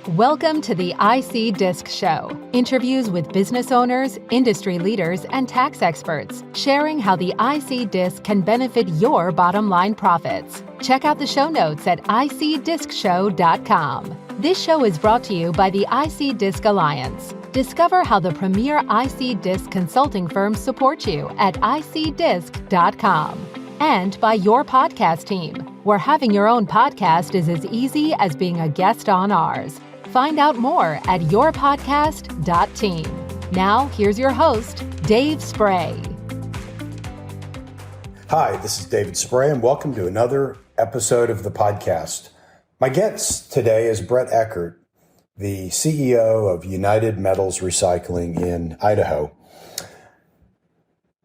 Welcome to the IC Disc Show. Interviews with business owners, industry leaders, and tax experts, sharing how the IC Disc can benefit your bottom line profits. Check out the show notes at icdiscshow.com. This show is brought to you by the IC Disc Alliance. Discover how the premier IC Disc consulting firms support you at icdisc.com. And by Your Podcast Team, where having your own podcast is as easy as being a guest on ours. Find out more at yourpodcast.team. Now, here's your host, Dave Spray. Hi, this is David Spray, and welcome to another episode of the podcast. My guest today is Brett Eckert, the CEO of United Metals Recycling in Idaho.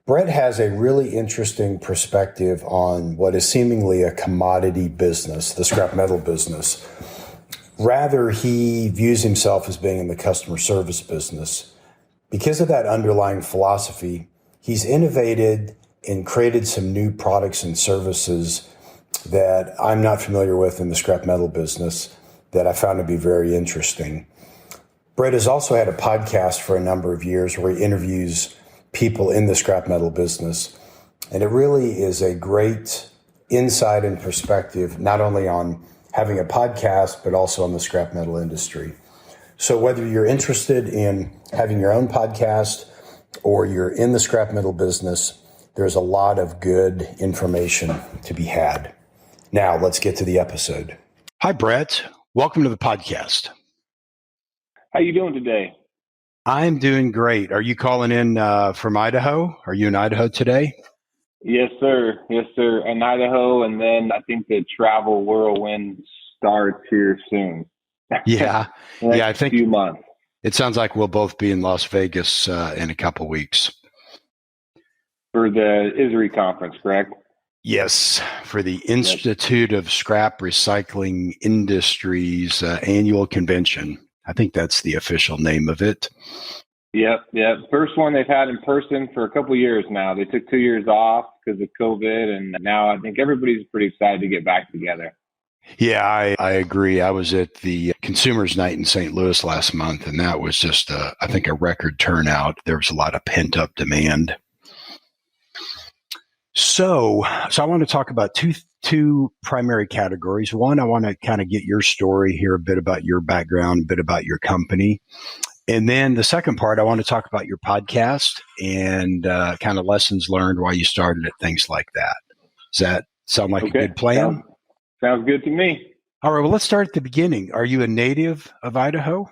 Brett has a really interesting perspective on what is seemingly a commodity business, the scrap metal business. Rather, he views himself as being in the customer service business. Because of that underlying philosophy, he's innovated and created some new products and services that I'm not familiar with in the scrap metal business that I found to be very interesting. Brett has also had a podcast for a number of years where he interviews people in the scrap metal business. And it really is a great insight and perspective, not only on having a podcast, but also on the scrap metal industry. So whether you're interested in having your own podcast or you're in the scrap metal business, there's a lot of good information to be had. Now, let's get to the episode. Hi, Brett. Welcome to the podcast. How you doing today? I'm doing great. Are you calling in from Idaho? Are you in Idaho today? Yes, sir. Yes, sir. In Idaho, and then I think the travel whirlwind starts here soon. Yeah. I think few months. It sounds like we'll both be in Las Vegas in a couple weeks. For the ISRI conference, correct? Yes, for the Institute of Scrap Recycling Industries annual convention. I think that's the official name of it. Yep. First one they've had in person for a couple of years now. They took 2 years off because of COVID, and now I think everybody's pretty excited to get back together. Yeah, I agree. I was at the Consumers Night in St. Louis last month, and that was just, I think, a record turnout. There was a lot of pent-up demand. So I want to talk about two primary categories. One, I want to kind of get your story, hear a bit about your background, a bit about your company. And then the second part, I want to talk about your podcast and kind of lessons learned while you started it, things like that. Does that sound like a good plan? Sounds good to me. All right, well, let's start at the beginning. Are you a native of Idaho?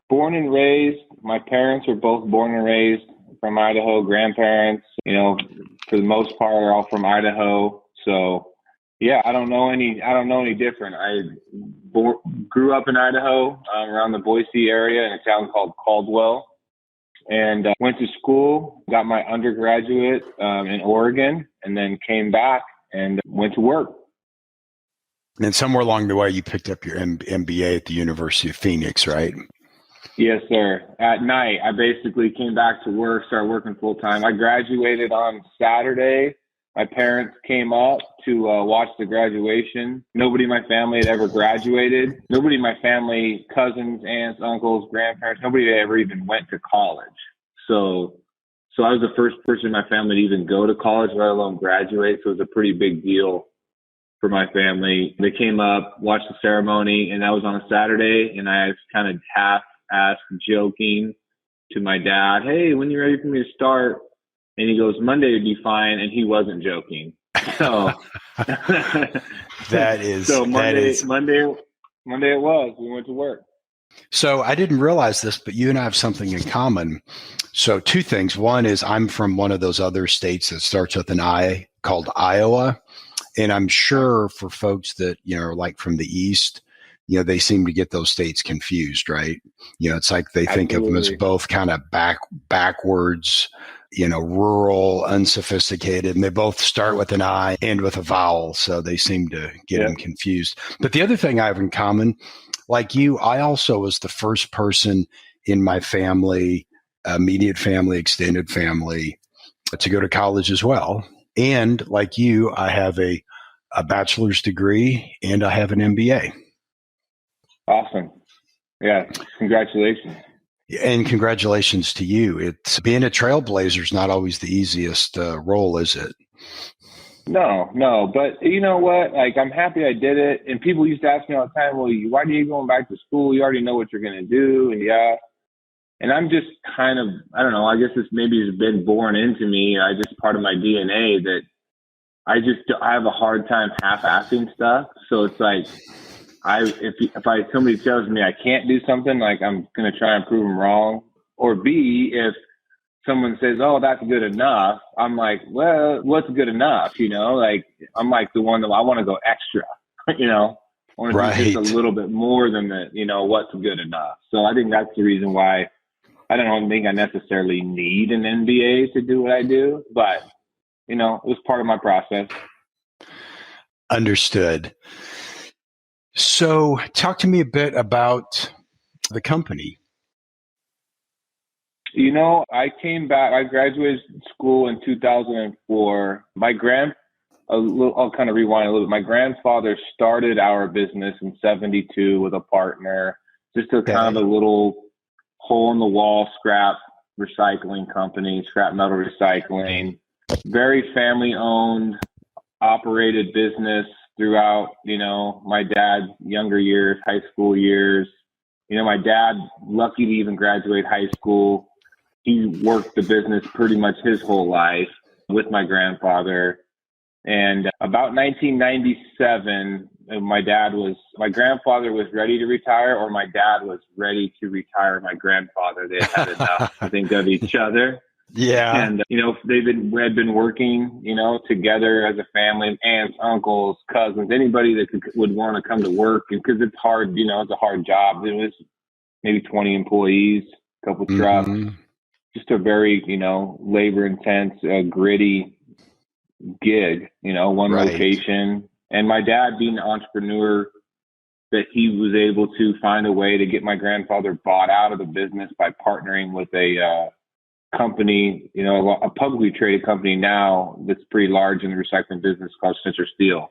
Born and raised. My parents were both born and raised from Idaho. Grandparents, for the most part, are all from Idaho. So, yeah, I don't know any different. I grew up in Idaho, around the Boise area in a town called Caldwell, and went to school, got my undergraduate in Oregon, and then came back and went to work. And somewhere along the way, you picked up your MBA at the University of Phoenix, right? Yes, sir. At night, I basically came back to work, started working full time. I graduated on Saturday. My parents came up to watch the graduation. Nobody in my family had ever graduated. Nobody in my family, cousins, aunts, uncles, grandparents, nobody had ever even went to college. So I was the first person in my family to even go to college, let alone graduate. So it was a pretty big deal for my family. They came up, watched the ceremony, and that was on a Saturday. And I was kind of half-assed joking to my dad, "Hey, when are you ready for me to start?" And he goes, "Monday would be fine." And he wasn't joking. So Monday it was. We went to work. So I didn't realize this, but you and I have something in common. So two things. One is I'm from one of those other states that starts with an I called Iowa. And I'm sure for folks that, are like from the East, they seem to get those states confused, right? It's like they think of them as both kind of backwards, rural, unsophisticated, and they both start with an I and with a vowel. So they seem to get them confused. But the other thing I have in common, like you, I also was the first person in my family, immediate family, extended family, to go to college as well. And like you, I have a bachelor's degree and I have an MBA. Awesome. Yeah. Congratulations. And congratulations to you. It's being a trailblazer is not always the easiest role, is it? No. But you know what? Like, I'm happy I did it. And people used to ask me all the time, well, why are you going back to school? You already know what you're going to do. And yeah. And I'm just kind of, I don't know, I guess it's been born into me. I just part of my DNA that I have a hard time half-assing stuff. So it's like, if somebody tells me I can't do something, like, I'm going to try and prove them wrong. Or B, if someone says, oh, that's good enough, I'm like, well, what's good enough? Like, I'm like the one that I want to go extra, I want to do just a little bit more than what's good enough. So I think that's the reason why I don't think I necessarily need an MBA to do what I do, but it was part of my process. Understood. So talk to me a bit about the company. I came back. I graduated school in 2004. I'll kind of rewind a little bit. My grandfather started our business in 1972 with a partner, just a kind of a little hole in the wall scrap recycling company, scrap metal recycling, very family owned, operated business throughout, my dad's younger years, high school years. My dad, lucky to even graduate high school. He worked the business pretty much his whole life with my grandfather. And about 1997, my grandfather was ready to retire, or my dad was ready to retire my grandfather. They had enough, I think, of each other. Yeah. And, we had been working, together as a family, aunts, uncles, cousins, anybody that would want to come to work. And because it's hard, it's a hard job. It was maybe 20 employees, a couple trucks, just a very, labor intense, gritty gig, one location. And my dad, being an entrepreneur, that he was able to find a way to get my grandfather bought out of the business by partnering with a company, a publicly traded company now that's pretty large in the recycling business called Schnitzer Steel.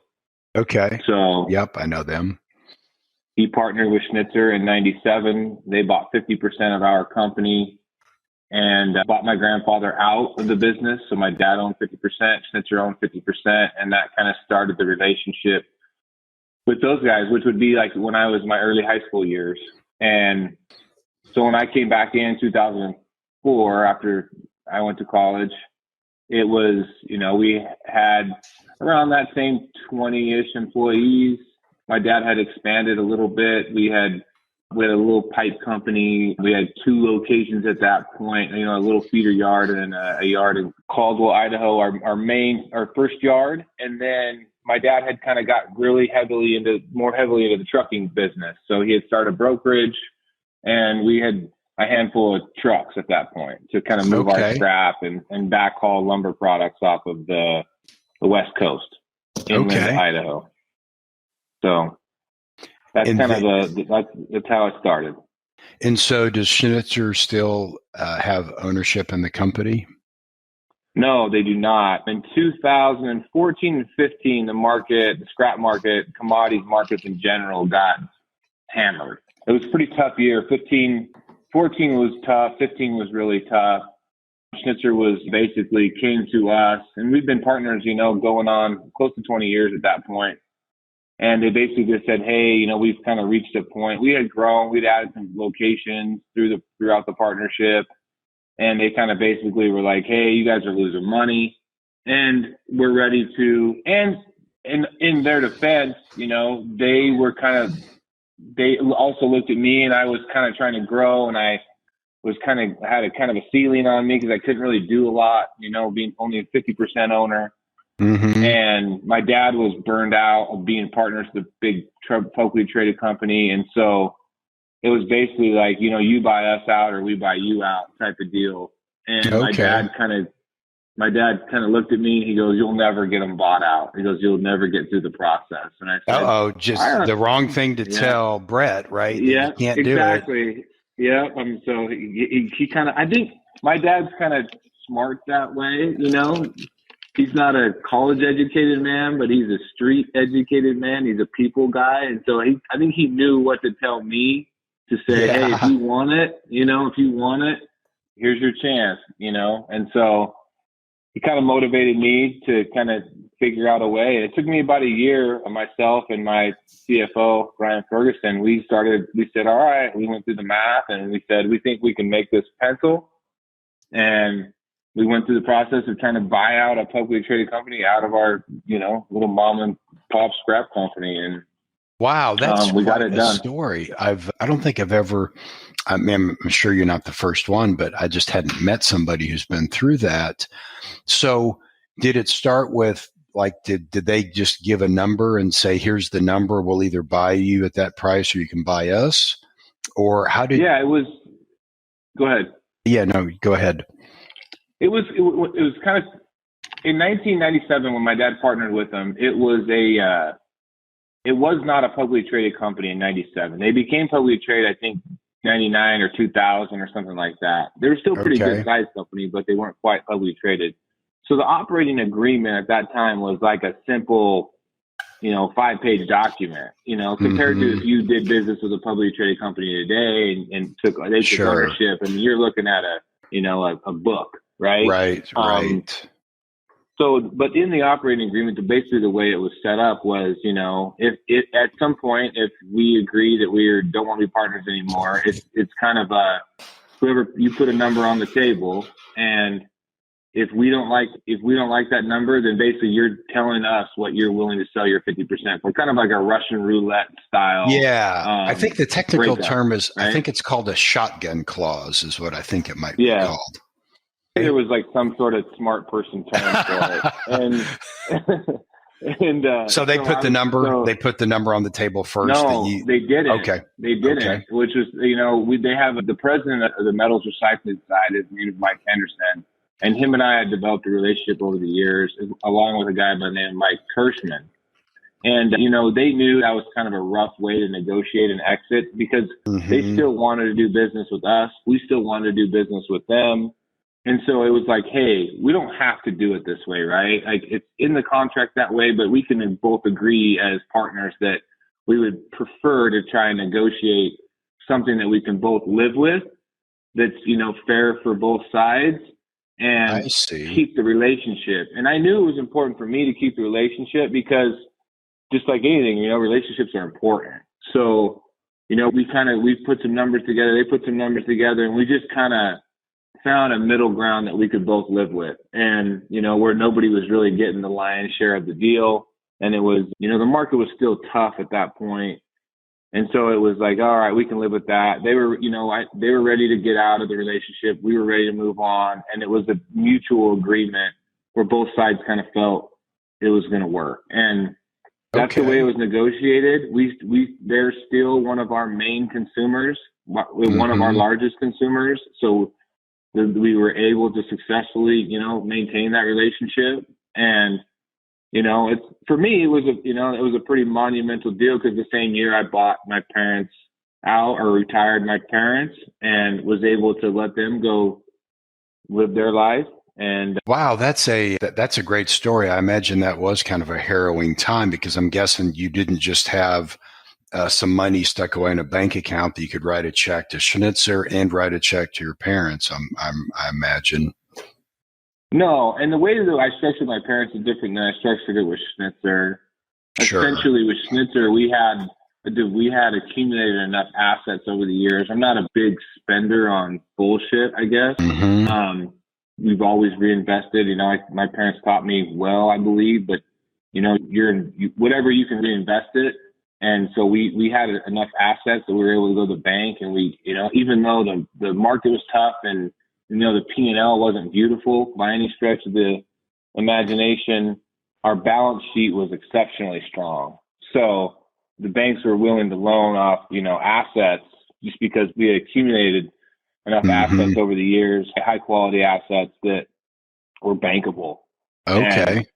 Okay. So, yep, I know them. He partnered with Schnitzer in 1997. They bought 50% of our company and bought my grandfather out of the business. So my dad owned 50%, Schnitzer owned 50%. And that kind of started the relationship with those guys, which would be like when I was in my early high school years. And so when I came back in 2004, after I went to college, it was, we had around that same 20-ish employees. My dad had expanded a little bit. We had a little pipe company. We had 2 locations at that point, a little feeder yard and a yard in Caldwell, Idaho, our first yard. And then my dad had kind of got more heavily into the trucking business. So he had started brokerage, and we had a handful of trucks at that point to kind of move our scrap and backhaul lumber products off of the West Coast, inland Idaho. So that's that's how it started. And so does Schnitzer still have ownership in the company? No, they do not. In 2014 and 15, the scrap market, commodities markets in general got hammered. It was a pretty tough year. 14 was tough. 15 was really tough. Schnitzer came to us, and we've been partners, going on close to 20 years at that point. And they basically just said, hey, we've kind of reached a point. We had grown. We'd added some locations throughout the partnership. And they kind of basically were like, hey, you guys are losing money. And we're ready to, and in their defense, they also looked at me, and I was kind of trying to grow, and I was had a ceiling on me because I couldn't really do a lot, being only a 50% owner. Mm-hmm. And my dad was burned out of being partners with a big publicly traded company. And so it was basically like, you buy us out or we buy you out type of deal. And my dad kind of looked at me. He goes, you'll never get them bought out. He goes, you'll never get through the process. And I said, just the wrong thing to tell Brett, right? Yeah, you can't exactly. do it. Yeah. So he kind of, I think my dad's kind of smart that way, he's not a college educated man, but he's a street educated man. He's a people guy. And so I think he knew what to tell me to say, hey, if you want it, here's your chance, And so he kind of motivated me to kind of figure out a way. It took me about a year, myself and my CFO, Ryan Ferguson. We said, all right, we went through the math and we said, we think we can make this pencil. And we went through the process of trying to buy out a publicly traded company out of our, little mom and pop scrap company. And wow, that's we got it done. Story. I don't think I've ever. I mean, I'm sure you're not the first one, but I just hadn't met somebody who's been through that. So, did it start with did they just give a number and say, "Here's the number. We'll either buy you at that price, or you can buy us," or how did? Yeah, it was. Go ahead. Yeah, no, go ahead. It was kind of in 1997 when my dad partnered with them. It was not a publicly traded company in 97. They became publicly traded, I think, 99 or 2000 or something like that. They were still a pretty good sized company, but they weren't quite publicly traded. So the operating agreement at that time was like a simple, 5-page document, compared to if you did business with a publicly traded company today and took ownership, and you're looking at a book, right? Right. So, but in the operating agreement, basically the way it was set up was, if at some point, if we agree that we don't want to be partners anymore, it's kind of whoever you put a number on the table, and if we don't like that number, then basically you're telling us what you're willing to sell your 50%. So kind of like a Russian roulette style. Yeah, I think the technical term is, right? I think it's called a shotgun clause, is what I think it might be called. There was like some sort of smart person term for it, and so they put the number. They put the number on the table first. No, they didn't. Okay, they didn't. Okay. Which was, they have the president of the metals recycling side. His name is Mike Henderson, and him and I had developed a relationship over the years, along with a guy by the name of Mike Kirschman. And they knew that was kind of a rough way to negotiate an exit because they still wanted to do business with us. We still wanted to do business with them. And so it was like, hey, we don't have to do it this way, right? Like it's in the contract that way, but we can both agree as partners that we would prefer to try and negotiate something that we can both live with, that's, fair for both sides, and keep the relationship. And I knew it was important for me to keep the relationship because just like anything, relationships are important. So, we put some numbers together, they put some numbers together, and we just kind of found a middle ground that we could both live with, and where nobody was really getting the lion's share of the deal. And it was, the market was still tough at that point. And so it was like, all right, we can live with that. They were, they were ready to get out of the relationship. We were ready to move on. And it was a mutual agreement where both sides kind of felt it was going to work. And that's the way it was negotiated. They're still one of our main consumers, one of our largest consumers. So we were able to successfully, maintain that relationship. And, it's, for me, it was a pretty monumental deal because the same year I bought my parents out, or retired my parents, and was able to let them go live their life. And wow, that's a great story. I imagine that was kind of a harrowing time because I'm guessing you didn't just have some money stuck away in a bank account that you could write a check to Schnitzer and write a check to your parents. I imagine. No, and the way that I structured my parents is different than I structured it with Schnitzer. Sure. Essentially, with Schnitzer, we had accumulated enough assets over the years. I'm not a big spender on bullshit, I guess. We've always reinvested. My parents taught me well, I believe, but whatever you can reinvest it. And so we had enough assets that we were able to go to the bank, and we, even though the market was tough and, the P&L wasn't beautiful by any stretch of the imagination, our balance sheet was exceptionally strong. So the banks were willing to loan off, assets just because we had accumulated enough assets over the years, high quality assets that were bankable. Okay. And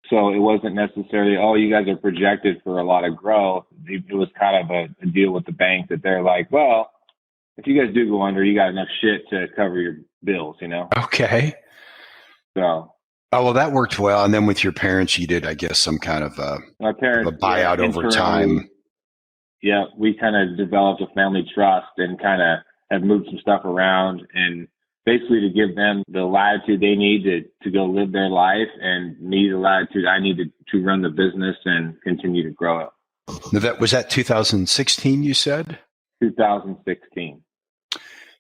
so it wasn't necessarily, you guys are projected for a lot of growth. It was kind of a deal with the bank that they're like, well, if you guys do go under, you got enough shit to cover your bills, Okay. So Oh, well, that worked well. And then with your parents, you did, I guess, some kind of My parents, a buyout over time. Yeah, we kind of developed a family trust and kind of have moved some stuff around and basically to give them the latitude they need to go live their life and me the latitude I need to run the business and continue to grow it. Now was that 2016, you said? 2016.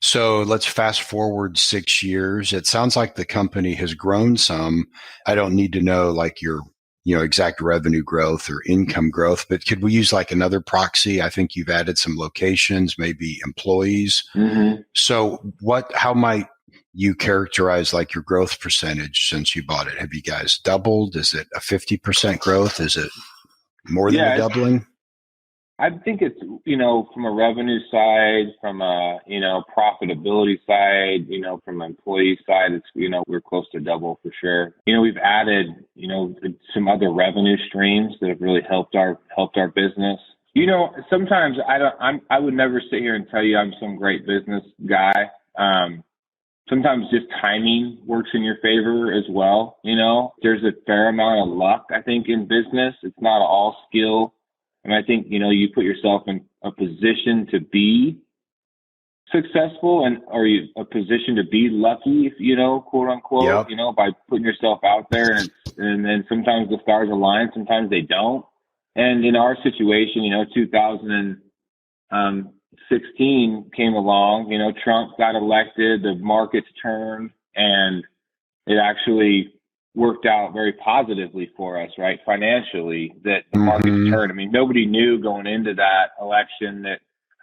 So let's fast forward 6 years. It sounds like the company has grown some. I don't need to know like your exact revenue growth or income growth, but could we use like another proxy? I think you've added some locations, maybe employees. Mm-hmm. So how might you characterize like your growth percentage since you bought it? Have you guys doubled? Is it a 50% growth? Is it more than a doubling? I think it's, from a revenue side, from a, profitability side, from an employee side, it's, we're close to double for sure. We've added, some other revenue streams that have really helped our business. Sometimes I would never sit here and tell you I'm some great business guy. Sometimes just timing works in your favor as well. There's a fair amount of luck, I think, in business. It's not all skill. And I think, you put yourself in a position to be successful or a position to be lucky, if, quote unquote, yep. By putting yourself out there and then sometimes the stars align, sometimes they don't. And in our situation, 2016 came along, Trump got elected, the markets turned, and it actually worked out very positively for us, right? Financially, that the markets turned. I mean, nobody knew going into that election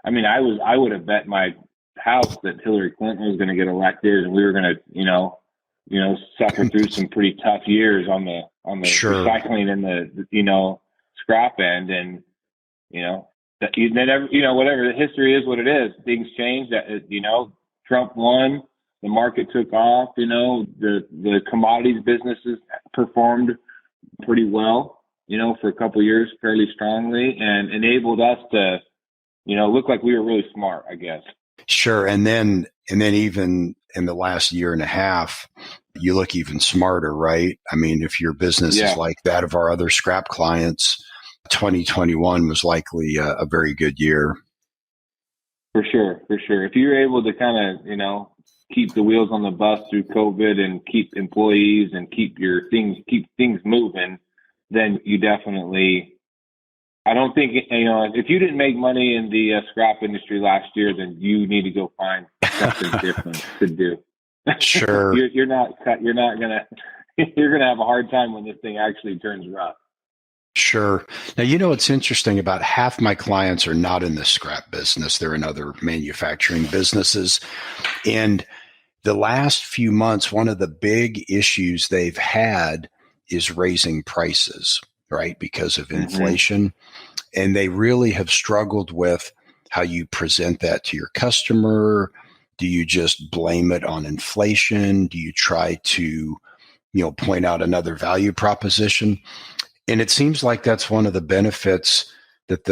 I would have bet my house that Hillary Clinton was going to get elected and we were going to, suffer through some pretty tough years on the Sure. recycling and the, scrap end. And, whatever the history is, what it is, things change Trump won. The market took off, the commodities businesses performed pretty well, for a couple of years, fairly strongly, and enabled us to, look like we were really smart, I guess. Sure. And then even in the last year and a half, you look even smarter, right? I mean, if your business is like that of our other scrap clients, 2021 was likely a very good year. For sure. If you're able to kind of, keep the wheels on the bus through COVID and keep employees and keep things moving, then you definitely, I don't think, if you didn't make money in the scrap industry last year, then you need to go find something different to do. Sure. You're going to have a hard time when this thing actually turns rough. Sure. Now, it's interesting, about half my clients are not in the scrap business. They're in other manufacturing businesses. And the last few months, one of the big issues they've had is raising prices, right? Because of inflation. And they really have struggled with how you present that to your customer. Do you just blame it on inflation? Do you try to, point out another value proposition? And it seems like that's one of the benefits that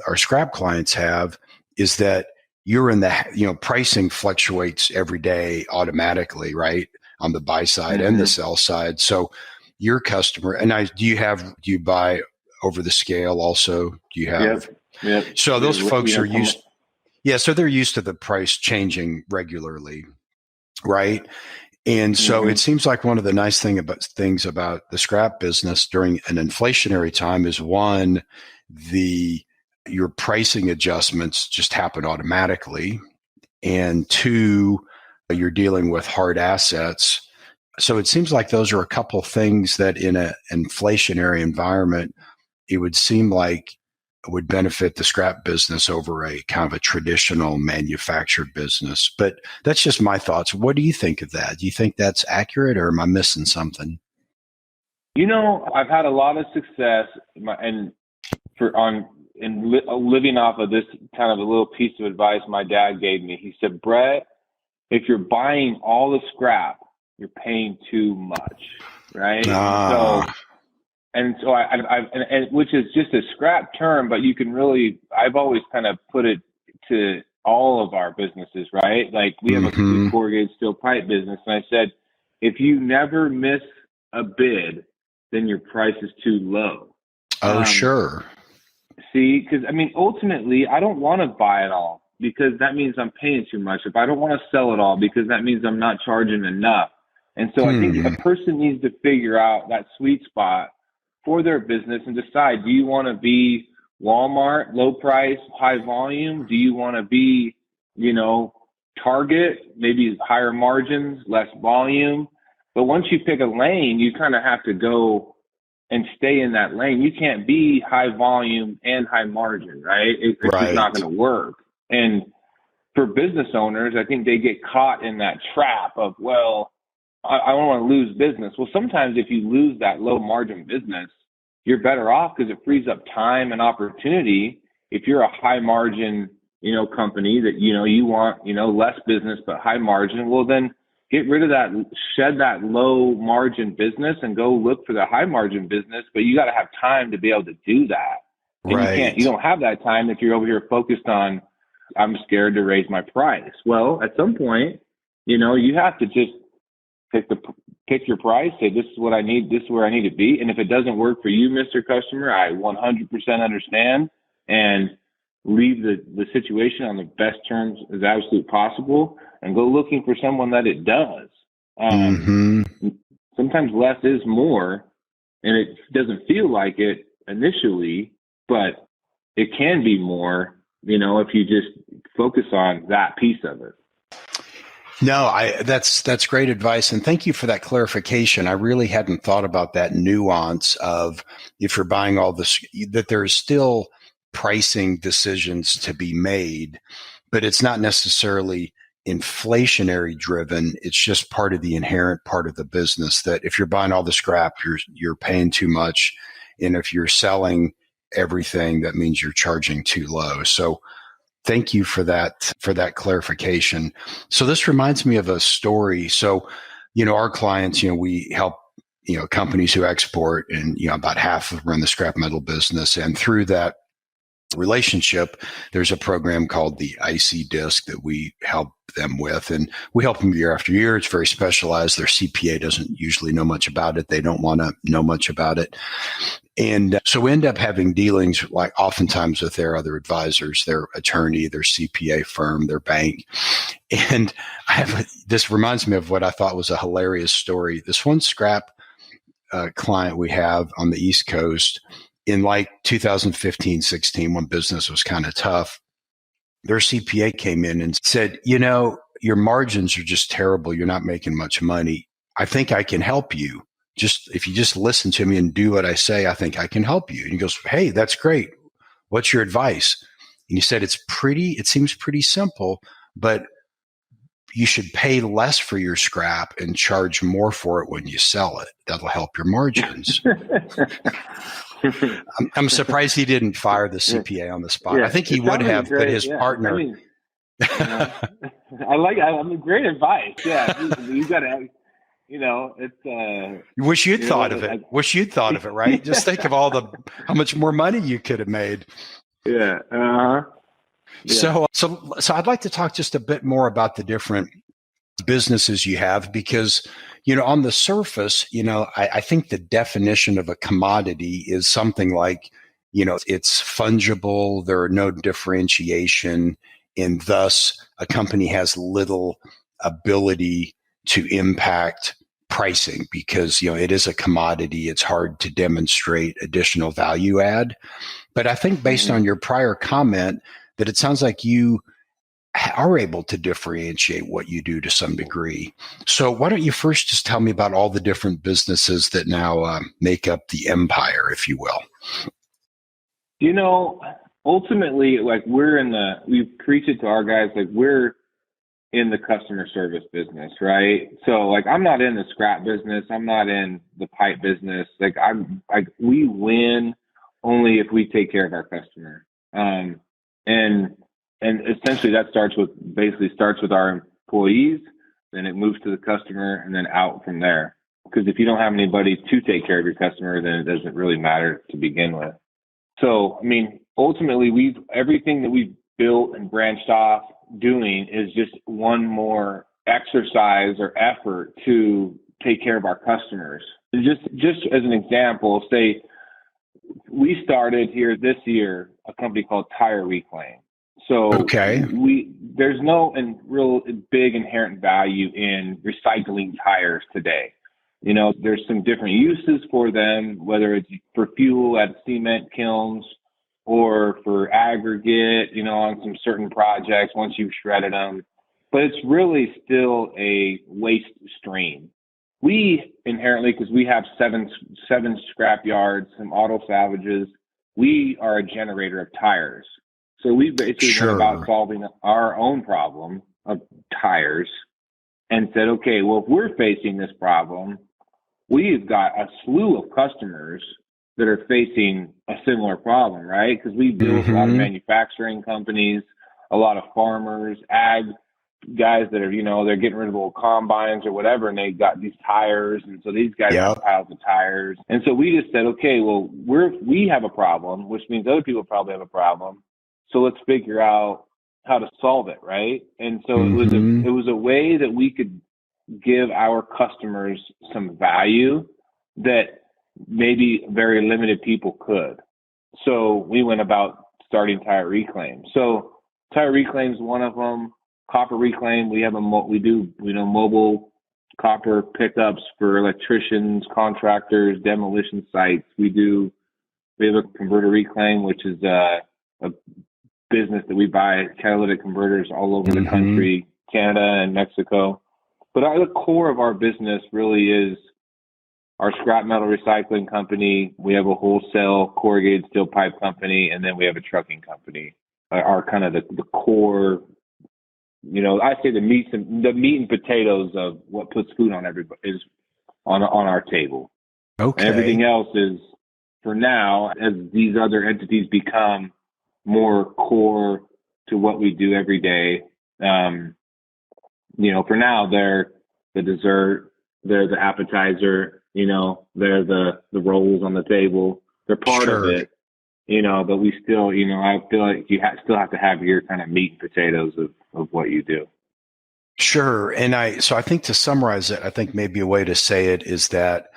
our scrap clients have, is that you're in the, pricing fluctuates every day automatically, right? On the buy side and the sell side. So your customer, and do you buy over the scale also? Do you have? Yep. So those folks are used. Yeah. So they're used to the price changing regularly, right? And so it seems like one of the nice things about the scrap business during an inflationary time is, one, your pricing adjustments just happen automatically. And two, you're dealing with hard assets. So it seems like those are a couple things that in an inflationary environment, it would seem like would benefit the scrap business over a kind of a traditional manufactured business. But that's just my thoughts. What do you think of that? Do you think that's accurate, or am I missing something? I've had a lot of success living off of this kind of a little piece of advice my dad gave me. He said, Brett, if you're buying all the scrap, you're paying too much, right? So I which is just a scrap term, but you can really, I've always kind of put it to all of our businesses, right? Like we have a corrugated steel pipe business. And I said, if you never miss a bid, then your price is too low. Oh, sure. See, because I mean, ultimately, I don't want to buy it all because that means I'm paying too much. If I don't want to sell it all because that means I'm not charging enough. And so I think a person needs to figure out that sweet spot for their business and decide, do you want to be Walmart, low price, high volume? Do you want to be, Target, maybe higher margins, less volume? But once you pick a lane, you kind of have to go and stay in that lane. You can't be high volume and high margin, right? It's just not going to work. And for business owners, I think they get caught in that trap of, well, I don't want to lose business. Well, sometimes if you lose that low margin business, you're better off because it frees up time and opportunity. If you're a high margin, company that, you want, less business, but high margin, well, then get rid of that, shed that low margin business and go look for the high margin business. But you got to have time to be able to do that. And you don't have that time if you're over here focused on, I'm scared to raise my price. Well, at some point, you have to just pick your price, say, this is what I need, this is where I need to be. And if it doesn't work for you, Mr. Customer, I 100% understand, and leave the situation on the best terms as absolutely possible and go looking for someone that it does. Sometimes less is more, and it doesn't feel like it initially, but it can be more, if you just focus on that piece of it. No, that's great advice. And thank you for that clarification. I really hadn't thought about that nuance of, if you're buying all this, that there's still pricing decisions to be made, but it's not necessarily inflationary driven. It's just part of the inherent part of the business, that if you're buying all the scrap, you're paying too much. And if you're selling everything, that means you're charging too low. So thank you for that clarification. So this reminds me of a story. So, our clients, we help, companies who export, and, about half of them are in the scrap metal business. And through that relationship, there's a program called the IC Disc that we help them with, and we help them year after year. It's very specialized. Their CPA doesn't usually know much about it. They don't want to know much about it. And so we end up having dealings, like oftentimes with their other advisors, their attorney, their CPA firm, their bank. And this reminds me of what I thought was a hilarious story. This one scrap client we have on the East Coast, in like 2015, 16, when business was kind of tough, their CPA came in and said, your margins are just terrible. You're not making much money. I think I can help you. If you just listen to me and do what I say, I think I can help you. And he goes, hey, that's great. What's your advice? And he said, it seems pretty simple, but you should pay less for your scrap and charge more for it when you sell it. That'll help your margins. I'm surprised he didn't fire the CPA on the spot. I think he would have, but his partner. Great advice. Yeah, you got to. It's. Wish you'd thought of it. Wish you'd thought of it, right? Just think of how much more money you could have made. Yeah. Yeah. So I'd like to talk just a bit more about the different businesses you have, because, on the surface, I think the definition of a commodity is something like, it's fungible, there are no differentiation, and thus a company has little ability to impact pricing because, it is a commodity. It's hard to demonstrate additional value add. But I think based on your prior comment, that it sounds like you are able to differentiate what you do to some degree. So why don't you first just tell me about all the different businesses that now make up the empire, if you will? Ultimately, like we preach it to our guys, like we're in the customer service business, right? So like, I'm not in the scrap business. I'm not in the pipe business. We win only if we take care of our customer. And essentially that starts with our employees, then it moves to the customer and then out from there. Because if you don't have anybody to take care of your customer, then it doesn't really matter to begin with. So, ultimately everything that we've built and branched off doing is just one more exercise or effort to take care of our customers. Just as an example, say we started here this year a company called Tire Reclaim. So Okay. there's no real big inherent value in recycling tires today. There's some different uses for them, whether it's for fuel at cement kilns or for aggregate, on some certain projects once you've shredded them. But it's really still a waste stream. We inherently, because we have seven scrap yards, some auto salvages, we are a generator of tires. So we basically went about solving our own problem of tires and said, okay, well, if we're facing this problem, we've got a slew of customers that are facing a similar problem, right? Because we deal with a lot of manufacturing companies, a lot of farmers, ag guys that are, they're getting rid of old combines or whatever, and they've got these tires. And so these guys have piles of tires. And so we just said, okay, well, we have a problem, which means other people probably have a problem. So let's figure out how to solve it, right? And so it was a way that we could give our customers some value that maybe very limited people could. So we went about starting Tire Reclaim. So Tire Reclaim is one of them. Copper Reclaim, we do mobile copper pickups for electricians, contractors, demolition sites. We have a converter reclaim, which is a business that we buy catalytic converters all over the country, Canada and Mexico. But the core of our business really is our scrap metal recycling company. We have a wholesale corrugated steel pipe company, and then we have a trucking company. Our kind of the core, I say the meat and potatoes of what puts food on everybody is on our table. Okay. And everything else is, for now, as these other entities become more core to what we do every day. For now, they're the dessert, they're the appetizer, they're the rolls on the table. They're part of it, but we still, I feel like you still have to have your kind of meat and potatoes of what you do. Sure. And so I think to summarize it, I think maybe a way to say it is that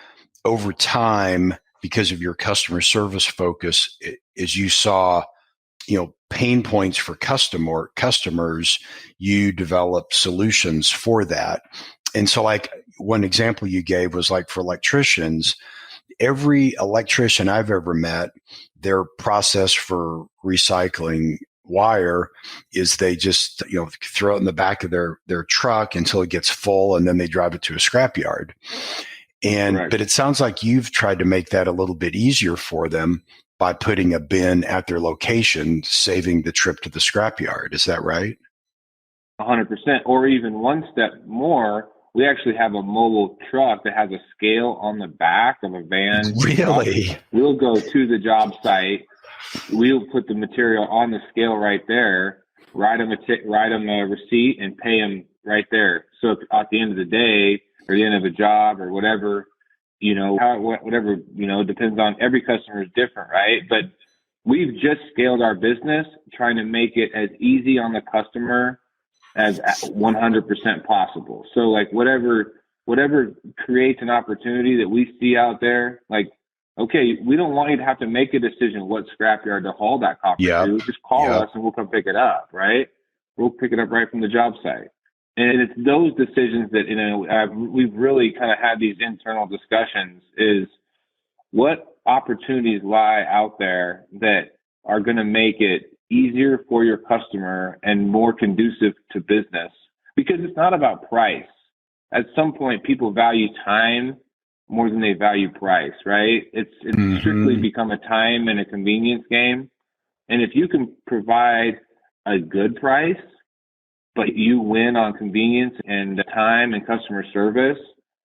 over time, because of your customer service focus, as you saw, pain points for customers, you develop solutions for that. And so like one example you gave was like for electricians, every electrician I've ever met, their process for recycling wire is they just, throw it in the back of their truck until it gets full, and then they drive it to a scrapyard. But it sounds like you've tried to make that a little bit easier for them by putting a bin at their location, saving the trip to the scrapyard. Is that right? 100%. Or even one step more, we actually have a mobile truck that has a scale on the back of a van. Really? We'll go to the job site. We'll put the material on the scale right there, write them a receipt, and pay them right there. So if at the end of the day, or the end of a job, or whatever, depends on, every customer is different, right? But we've just scaled our business trying to make it as easy on the customer as 100% possible. So like whatever creates an opportunity that we see out there, like, okay, we don't want you to have to make a decision what scrapyard to haul that copper to. Just call us and we'll come pick it up, right? We'll pick it up right from the job site. And it's those decisions that, we've really kind of had these internal discussions, is what opportunities lie out there that are going to make it easier for your customer and more conducive to business, because it's not about price. At some point, people value time more than they value price, right? It's strictly become a time and a convenience game. And if you can provide a good price, but you win on convenience and time and customer service,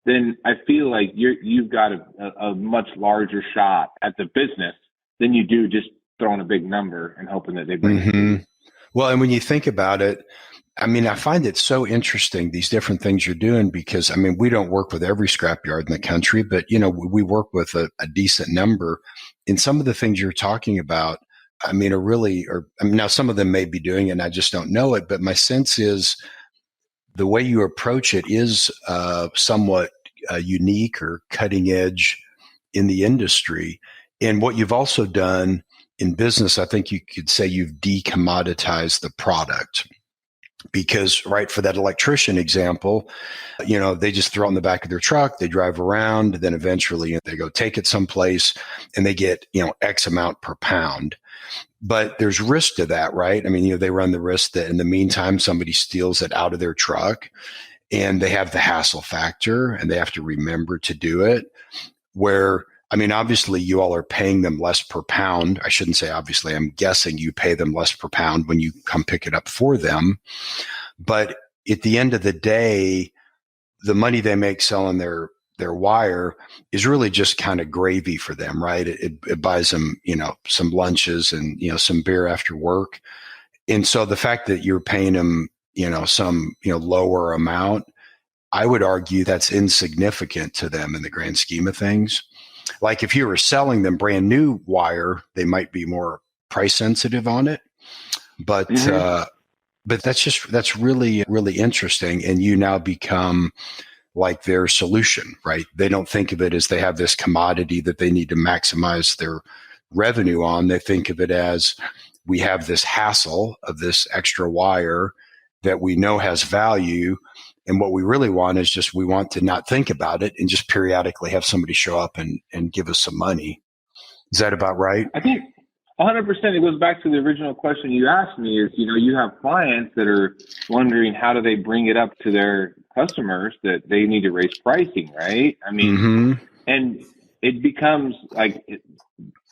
then I feel like you've got a much larger shot at the business than you do just throwing a big number and hoping that they bring it. Well, and when you think about it, I find it so interesting, these different things you're doing, because, we don't work with every scrapyard in the country, but, we work with a decent number. And some of the things you're talking about, now some of them may be doing it and I just don't know it, but my sense is the way you approach it is somewhat unique or cutting edge in the industry. And what you've also done in business, I think you could say you've decommoditized the product. Because, right, for that electrician example, they just throw it in the back of their truck, they drive around, then eventually they go take it someplace and they get, X amount per pound. But there's risk to that, right? I mean, they run the risk that in the meantime, somebody steals it out of their truck and they have the hassle factor and they have to remember to do it. Where, I mean, obviously you all are paying them less per pound. I shouldn't say obviously, I'm guessing you pay them less per pound when you come pick it up for them. But at the end of the day, the money they make selling their wire is really just kind of gravy for them, right? It buys them, some lunches and, some beer after work. And so the fact that you're paying them, some, lower amount, I would argue that's insignificant to them in the grand scheme of things. Like if you were selling them brand new wire, they might be more price sensitive on it. But but that's really, really interesting. And you now become like their solution, right? They don't think of it as they have this commodity that they need to maximize their revenue on. They think of it as we have this hassle of this extra wire that we know has value. And what we really want is just, we want to not think about it and just periodically have somebody show up and give us some money. Is that about right? I think 100%. It goes back to the original question you asked me is, you have clients that are wondering how do they bring it up to their customers that they need to raise pricing, right? I mean, and it becomes like,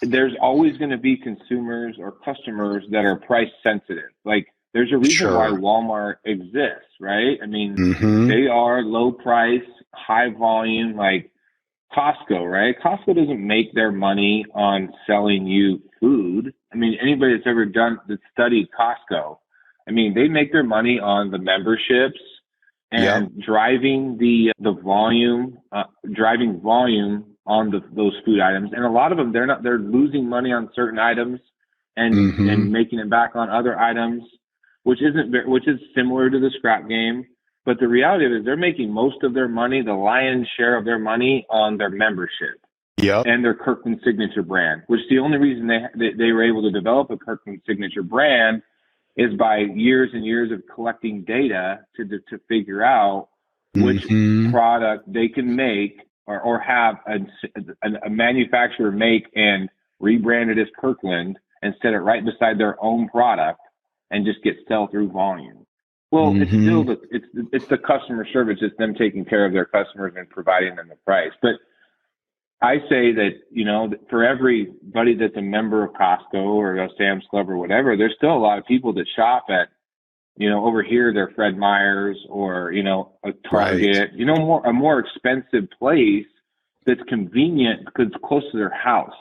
there's always going to be consumers or customers that are price sensitive. Like, there's a reason why Walmart exists, right? I mean, they are low price, high volume, like Costco, right? Costco doesn't make their money on selling you food. I mean, anybody that's ever studied Costco, I mean, they make their money on the memberships and driving the volume, driving volume on those food items. And a lot of them, they're losing money on certain items and making it back on other items, which is similar to the scrap game. But the reality of it is they're making most of their money, the lion's share of their money, on their membership and their Kirkland Signature brand, which the only reason they were able to develop a Kirkland Signature brand is by years and years of collecting data to figure out which product they can make or have a manufacturer make and rebrand it as Kirkland and set it right beside their own product and just get sell-through volume. Well, it's still it's the customer service. It's them taking care of their customers and providing them the price. But I say that, for everybody that's a member of Costco or a Sam's Club or whatever, there's still a lot of people that shop at, over here, they're Fred Meyer's or, a Target, a more expensive place that's convenient because it's close to their house.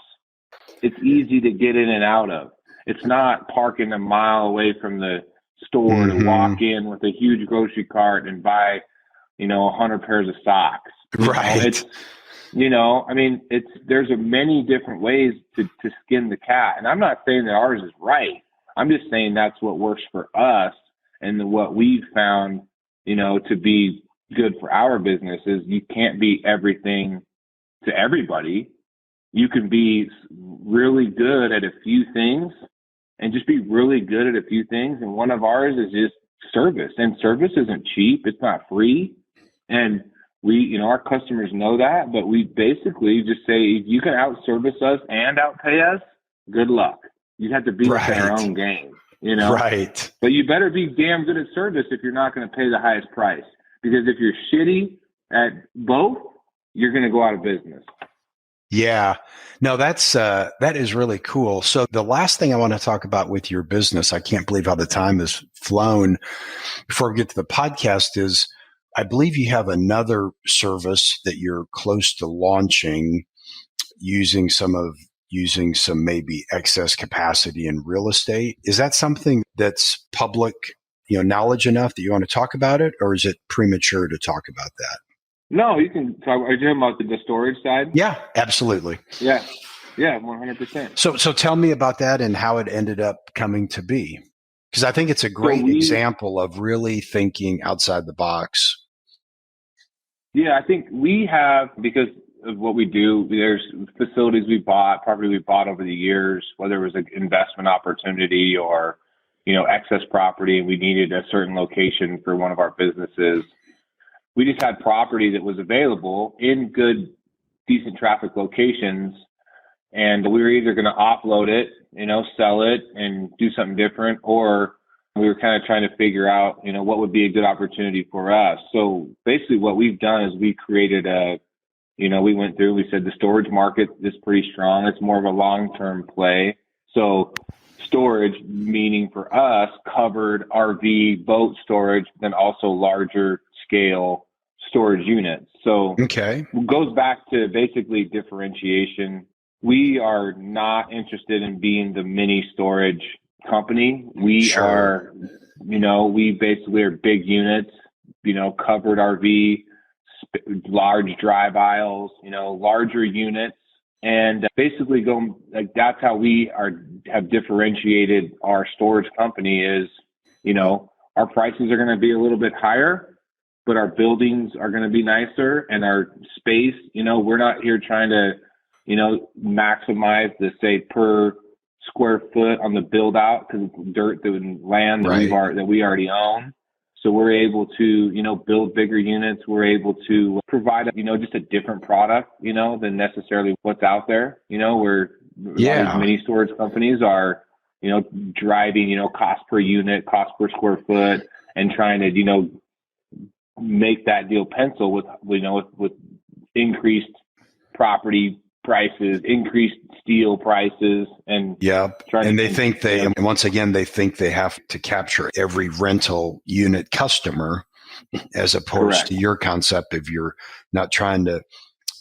It's easy to get in and out of. It's not parking a mile away from the store to walk in with a huge grocery cart and buy, 100 pairs of socks. Right. There's many different ways to skin the cat. And I'm not saying that ours is right. I'm just saying that's what works for us and what we've found, to be good for our business is you can't be everything to everybody. You can be really good at a few things and just be really good at a few things. And one of ours is just service, and service isn't cheap. It's not free. And we, our customers know that, but we basically just say, if you can out-service us and outpay us, good luck. You have to beat us in our own game, Right. But you better be damn good at service if you're not going to pay the highest price. Because if you're shitty at both, you're going to go out of business. Yeah, no, that is really cool. So the last thing I want to talk about with your business, I can't believe how the time has flown before we get to the podcast, is I believe you have another service that you're close to launching using some maybe excess capacity in real estate. Is that something that's public, knowledge enough that you want to talk about it, or is it premature to talk about that? No, you can talk. Are you talking about the storage side? Yeah, absolutely. Yeah, 100%. So tell me about that and how it ended up coming to be, because I think it's a great example of really thinking outside the box. Yeah, I think we have, because of what we do, there's facilities we bought, property we bought over the years, whether it was an investment opportunity or, excess property, and we needed a certain location for one of our businesses. We just had property that was available in good, decent traffic locations. And we were either going to offload it, sell it and do something different, or we were kind of trying to figure out, what would be a good opportunity for us. So basically what we've done is we created we went through, we said the storage market is pretty strong. It's more of a long-term play. So storage, meaning for us, covered RV, boat storage, then also larger scale storage units. So Okay. it goes back to basically differentiation. We are not interested in being the mini storage company. We Sure. are, we basically are big units, covered RV, large drive aisles, larger units, and basically that's how we have differentiated our storage company is, our prices are going to be a little bit higher, but our buildings are going to be nicer, and our space, we're not here trying to, maximize the, say, per square foot on the build out, because it's dirt and land that that we already own. So we're able to, build bigger units. We're able to provide, just a different product, than necessarily what's out there. Where these mini storage companies are, driving, cost per unit, cost per square foot, and trying to, make that deal pencil with increased property prices, increased steel prices, and and once again they think they have to capture every rental unit customer, as opposed Correct. to your concept of you're not trying to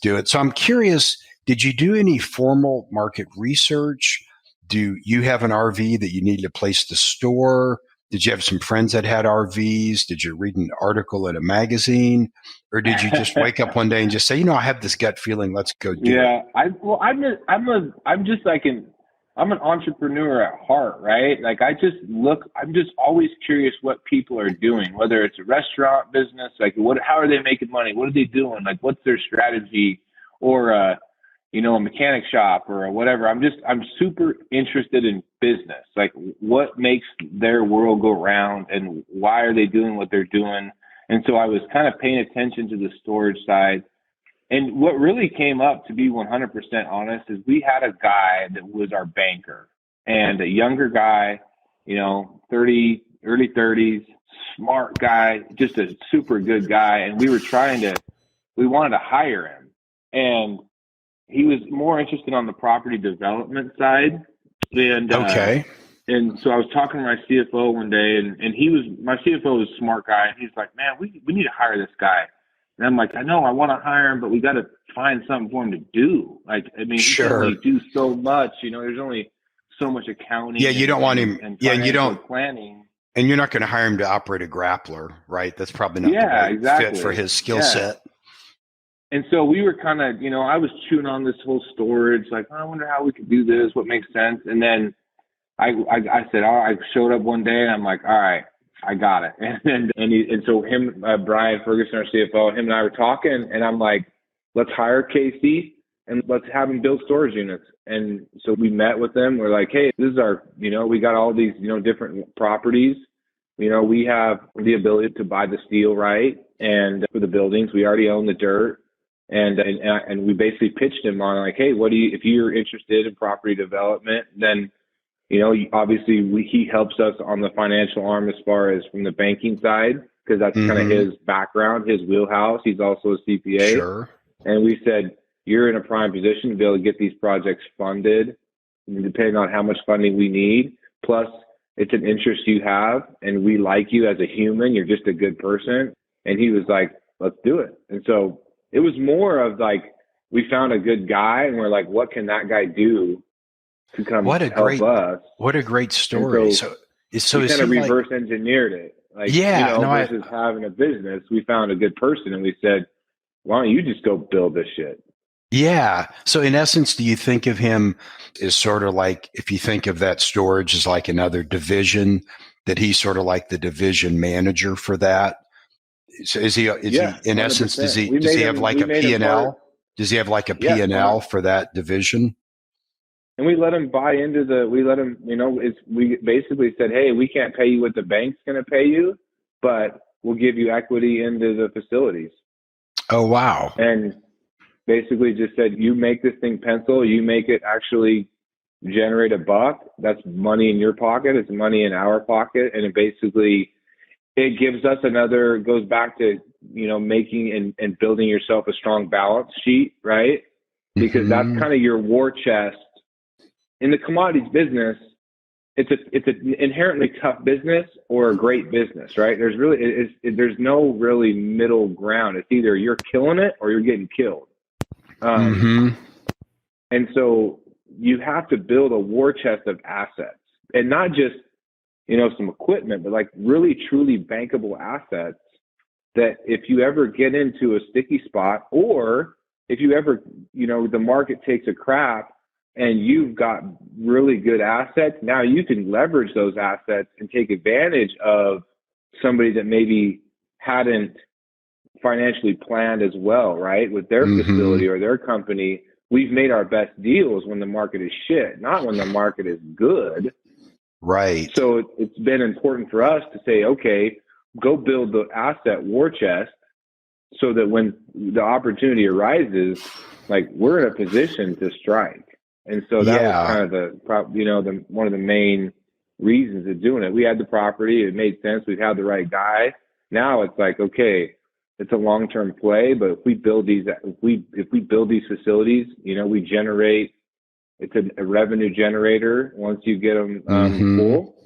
do it. So I'm curious, did you do any formal market research? Do you have an RV that you need a place to store? Did you have some friends that had RVs? Did you read an article in a magazine? Or did you just wake up one day and just say, I have this gut feeling, let's go do it? I'm an entrepreneur at heart, right? Like I'm just always curious what people are doing, whether it's a restaurant business, like how are they making money? What are they doing? Like what's their strategy? Or a mechanic shop or whatever. I'm super interested in business. Like what makes their world go round and why are they doing what they're doing? And so I was kind of paying attention to the storage side. And what really came up, to be 100% honest, is we had a guy that was our banker, and a younger guy, 30, early 30s, smart guy, just a super good guy. And we wanted to hire him. And he was more interested on the property development side. And okay. And so I was talking to my CFO one day, and my CFO was a smart guy, and he's like, man, we need to hire this guy. And I'm like, I know, I want to hire him, but we got to find something for him to do. Like, I mean, he can only do so much, there's only so much accounting. Yeah, you don't want him. And you don't planning. And you're not going to hire him to operate a grappler, right? That's probably not the right fit for his skill set. And so we were kind of, I was chewing on this whole storage, like, I wonder how we could do this, what makes sense. And then I said, I showed up one day and I'm like, all right, I got it. And so Brian Ferguson, our CFO, him and I were talking, and I'm like, let's hire Casey and let's have him build storage units. And so we met with them. We're like, hey, this is our, we got all these, different properties. We have the ability to buy the steel, right? And for the buildings, we already own the dirt. And we basically pitched him on like, hey, if you're interested in property development, then, obviously he helps us on the financial arm as far as from the banking side, because that's kind of his background, his wheelhouse. He's also a CPA. Sure. And we said, you're in a prime position to be able to get these projects funded, depending on how much funding we need. Plus, it's an interest you have, and we like you as a human. You're just a good person. And he was like, let's do it. And so it was more of like, we found a good guy, and we're like, what can that guy do to come help us? What a great story. So we kind of reverse engineered it. Like, versus having a business, we found a good person, and we said, why don't you just go build this shit? Yeah. So in essence, do you think of him as sort of like, if you think of that storage as like another division, that he's sort of like the division manager for that? So is he in essence, does 100%. he have like a P&L? Does he have like a P&L for that division? And we let him buy into we basically said, hey, we can't pay you what the bank's going to pay you, but we'll give you equity into the facilities. Oh, wow. And basically just said, you make this thing pencil, you make it actually generate a buck. That's money in your pocket. It's money in our pocket. And it gives us goes back to, making and building yourself a strong balance sheet, right? Because that's kind of your war chest. In the commodities business, it's an inherently tough business or a great business, right? There's no really middle ground. It's either you're killing it or you're getting killed. And so you have to build a war chest of assets, and not just, some equipment, but like really truly bankable assets that if you ever get into a sticky spot, or if you ever, the market takes a crap and you've got really good assets, now you can leverage those assets and take advantage of somebody that maybe hadn't financially planned as well, right? With their facility or their company. We've made our best deals when the market is shit, not when the market is good. Right. So it's been important for us to say, okay, go build the asset war chest so that when the opportunity arises, like, we're in a position to strike. And so that was kind of one of the main reasons of doing it. We had the property. It made sense. We've had the right guy. Now it's like, okay, it's a long-term play, but if we build these facilities, we generate, it's a revenue generator once you get them full.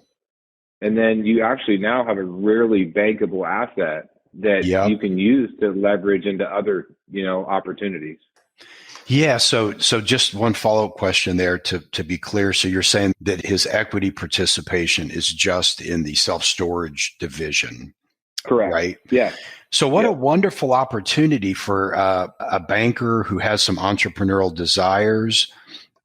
And then you actually now have a really bankable asset that you can use to leverage into other, opportunities. Yeah. So just one follow-up question there to be clear. So you're saying that his equity participation is just in the self-storage division. Correct. Right. Yeah. So what a wonderful opportunity for a banker who has some entrepreneurial desires.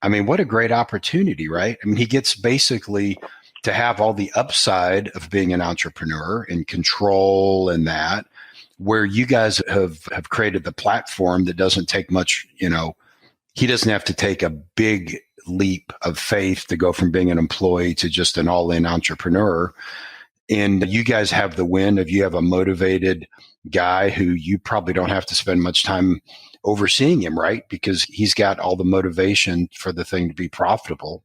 I mean, what a great opportunity, right? I mean, he gets basically to have all the upside of being an entrepreneur and control and that, where you guys have created the platform that doesn't take much, he doesn't have to take a big leap of faith to go from being an employee to just an all-in entrepreneur. And you guys have the win of, you have a motivated guy who you probably don't have to spend much time overseeing him, right? Because he's got all the motivation for the thing to be profitable.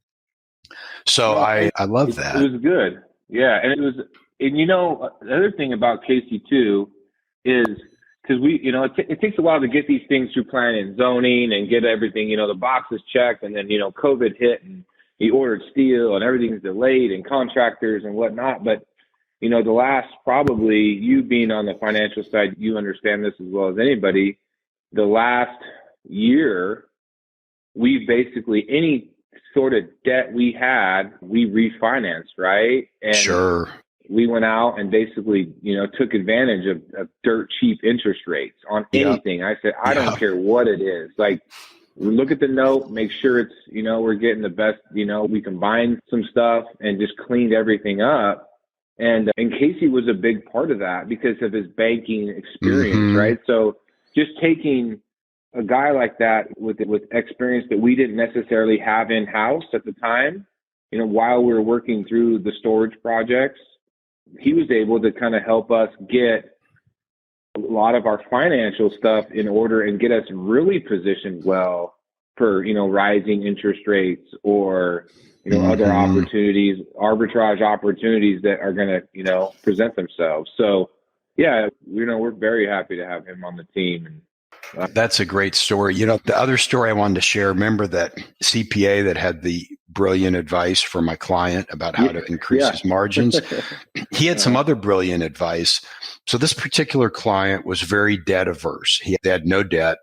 So I love that. It was good. Yeah. And the other thing about Casey too is, because it takes a while to get these things through planning and zoning and get everything, the boxes checked, and then, COVID hit and he ordered steel and everything's delayed and contractors and whatnot. But the last, probably, you being on the financial side, you understand this as well as anybody. The last year, we've basically, any sort of debt we had, we refinanced, right? And sure. We went out and basically, took advantage of dirt cheap interest rates on anything. I said, I don't care what it is. Like, look at the note, make sure it's, we're getting the best, we combined some stuff and just cleaned everything up. And Casey was a big part of that because of his banking experience, right? So just taking a guy like that with experience that we didn't necessarily have in-house at the time, while we were working through the storage projects, he was able to kind of help us get a lot of our financial stuff in order and get us really positioned well for, rising interest rates or, other opportunities, arbitrage opportunities that are going to, present themselves. So, yeah, we're very happy to have him on the team. And that's a great story. The other story I wanted to share, remember that CPA that had the brilliant advice for my client about how to increase his margins? He had some other brilliant advice. So this particular client was very debt averse. He had no debt,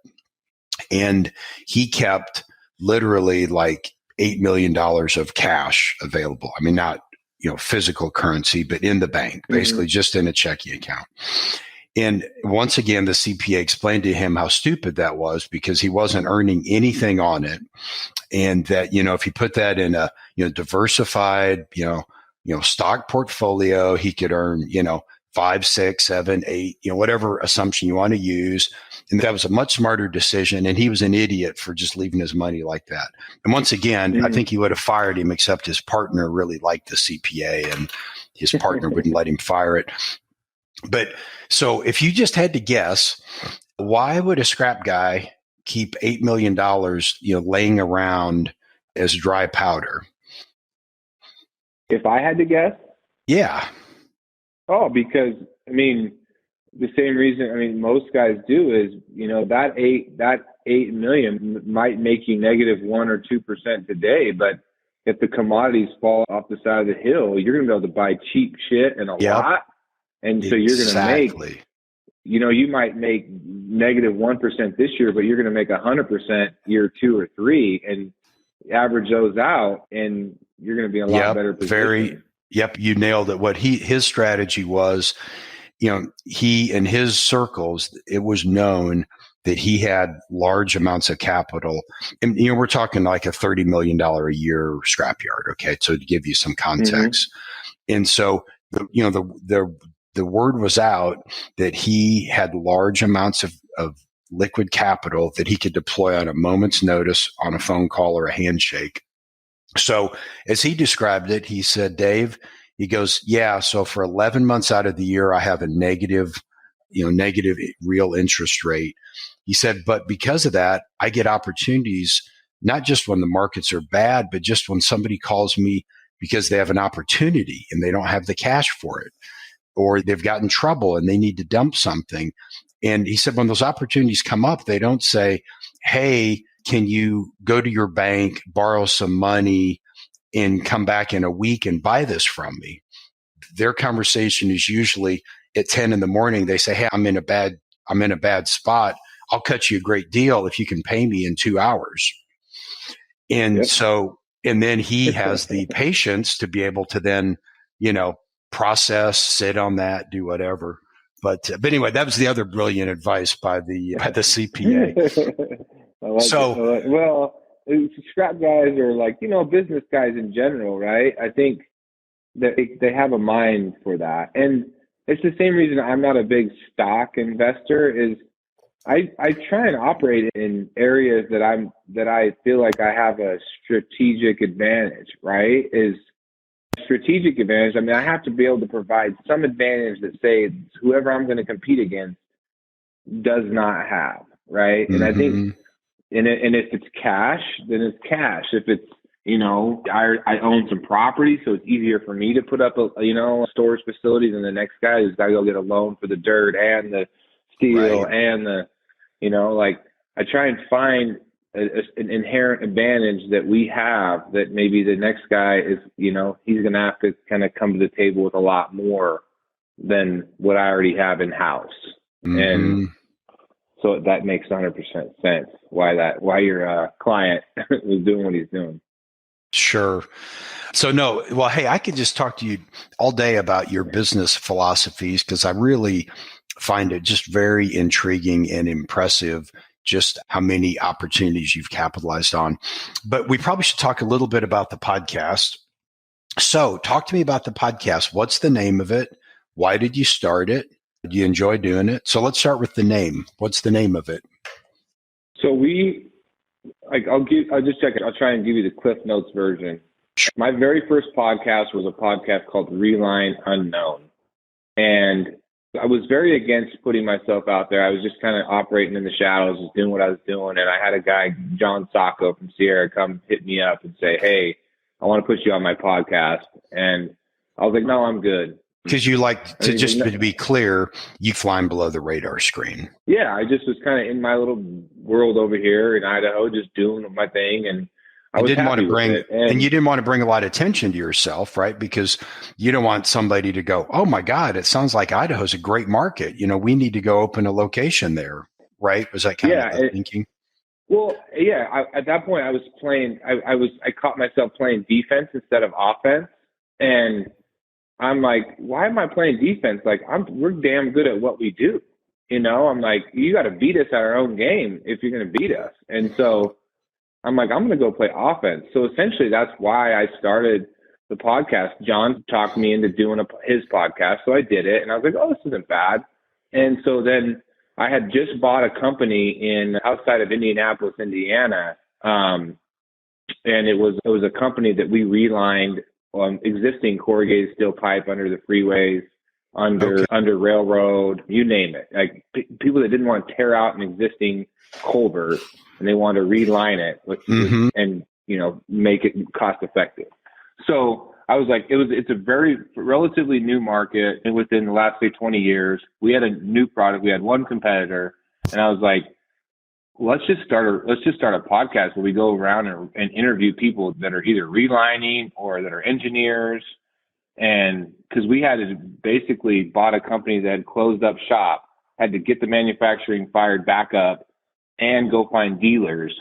and he kept literally like $8 million of cash available. I mean, not, physical currency, but in the bank, basically just in a checking account. And once again, the CPA explained to him how stupid that was because he wasn't earning anything on it. And that, if he put that in a, diversified, stock portfolio, he could earn, 5, 6, 7, 8, whatever assumption you want to use. And that was a much smarter decision. And he was an idiot for just leaving his money like that. And once again, I think he would have fired him, except his partner really liked the CPA and his partner wouldn't let him fire it. But so if you just had to guess, why would a scrap guy keep $8 million, laying around as dry powder? If I had to guess? Yeah. Oh, because the same reason most guys do is, that eight million might make you negative 1 or 2% today, but if the commodities fall off the side of the hill, you're going to be able to buy cheap shit and a lot. And so you're going to make, you might make negative 1% this year, but you're going to make 100% year 2 or 3 and average those out, and you're going to be in a lot better position. You nailed it. What his strategy was, he and his circles, it was known that he had large amounts of capital. And, we're talking like a $30 million a year scrapyard. Okay. So to give you some context. And so, the word was out that he had large amounts of liquid capital that he could deploy on a moment's notice on a phone call or a handshake. So as he described it, he said, Dave, he goes, yeah, so for 11 months out of the year, I have a negative real interest rate. He said, but because of that, I get opportunities, not just when the markets are bad, but just when somebody calls me because they have an opportunity and they don't have the cash for it, or they've got in trouble and they need to dump something. And he said, when those opportunities come up, they don't say, hey, can you go to your bank, borrow some money, and come back in a week and buy this from me? Their conversation is usually at 10 in the morning. They say, hey, I'm in a bad spot. I'll cut you a great deal if you can pay me in 2 hours. And and then he has the patience to be able to then, process, sit on that, do whatever. But anyway, that was the other brilliant advice by the CPA. Scrap guys are like, business guys in general, right? I think that they have a mind for that. And it's the same reason I'm not a big stock investor is I try and operate in areas that I feel like I have a strategic advantage, right? Is strategic advantage. I have to be able to provide some advantage that say whoever I'm going to compete against does not have, right? And I think, and if it's cash, then it's cash. If it's, I own some property, so it's easier for me to put up a storage facility than the next guy who's got to go get a loan for the dirt and the steel and the, I try and find an inherent advantage that we have that maybe the next guy is, he's going to have to kind of come to the table with a lot more than what I already have in house. And so that makes 100% sense why your client was doing what he's doing. Sure. So hey, I could just talk to you all day about your business philosophies because I really find it just very intriguing and impressive just how many opportunities you've capitalized on. But we probably should talk a little bit about the podcast. So talk to me about the podcast. What's the name of it? Why did you start it? Do you enjoy doing it? So let's start with the name. What's the name of it? So I'll just check it. I'll try and give you the Cliff Notes version. My very first podcast was a podcast called Reline Unknown. And I was very against putting myself out there. I was just kind of operating in the shadows, just doing what I was doing. And I had a guy, John Sacco from Sierra, come hit me up and say, hey, I want to put you on my podcast. And I was like, no, I'm good. Because you like to, just to be clear, you flying below the radar screen. Yeah, I just was kind of in my little world over here in Idaho, just doing my thing. And I didn't want to bring, and you didn't want to bring a lot of attention to yourself, right? Because you don't want somebody to go, oh my God, it sounds like Idaho's a great market. We need to go open a location there, right? Was that kind of the thinking? Well, yeah. At that point, I was playing. I caught myself playing defense instead of offense, and I'm like, why am I playing defense? Like, we're damn good at what we do. I'm like, you got to beat us at our own game if you're going to beat us. And so I'm like, I'm going to go play offense. So essentially that's why I started the podcast. John talked me into doing his podcast. So I did it and I was like, oh, this isn't bad. And so then I had just bought a company outside of Indianapolis, Indiana. And it was a company that we relined existing corrugated steel pipe under the freeways, under railroad, you name it. Like people that didn't want to tear out an existing culvert and they wanted to reline it and, make it cost effective. So I was like, it's a very relatively new market. And within the last, say, 20 years, we had a new product. We had one competitor. And I was like, let's just start a podcast where we go around and interview people that are either relining or that are engineers. And because we had to basically bought a company that had closed up shop, had to get the manufacturing fired back up and go find dealers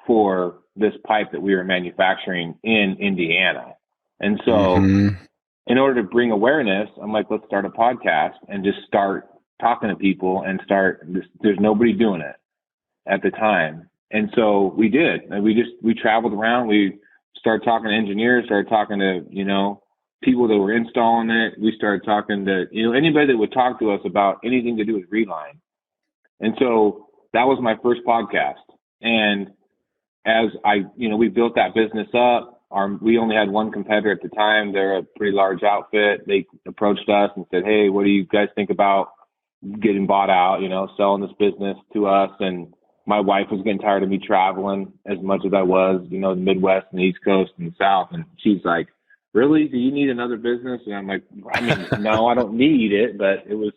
for this pipe that we were manufacturing in Indiana. And so in order to bring awareness, I'm like, let's start a podcast and just start talking to people and there's nobody doing it at the time. And so we did, and we traveled around, we started talking to engineers, started talking to, people that were installing it. We started talking to, anybody that would talk to us about anything to do with reline. And so that was my first podcast. And as we built that business up, we only had one competitor at the time. They're a pretty large outfit. They approached us and said, hey, what do you guys think about getting bought out, selling this business to us? And my wife was getting tired of me traveling as much as I was, the Midwest and the East Coast and the South. And she's like, really? Do you need another business? And I'm like, no, I don't need it. But it was,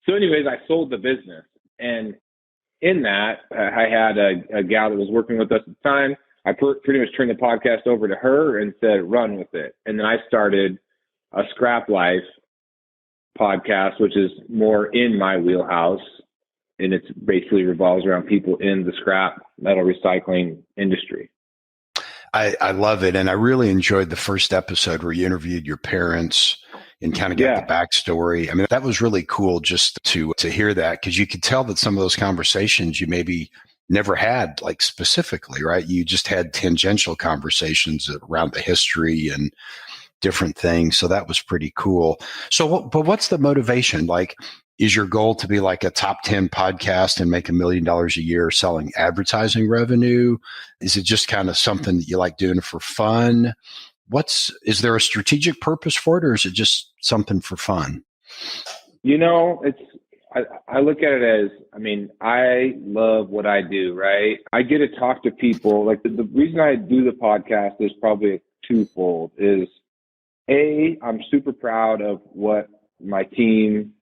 so anyways, I sold the business. And in that, I had a gal that was working with us at the time. I pretty much turned the podcast over to her and said, run with it. And then I started a Scrap Life podcast, which is more in my wheelhouse. And it basically revolves around people in the scrap metal recycling industry. I love it. And I really enjoyed the first episode where you interviewed your parents and kind of got the backstory. I mean, that was really cool just to hear that, because you could tell that some of those conversations you maybe never had, like specifically, right? You just had tangential conversations around the history and different things. So that was pretty cool. So, but what's the motivation? Like, is your goal to be like a top 10 podcast and make $1 million a year selling advertising revenue? Is it just kind of something that you like doing for fun? Is there a strategic purpose for it, or is it just something for fun? I look at it as, I love what I do, right? I get to talk to people. Like the reason I do the podcast is probably twofold. Is A, I'm super proud of what my team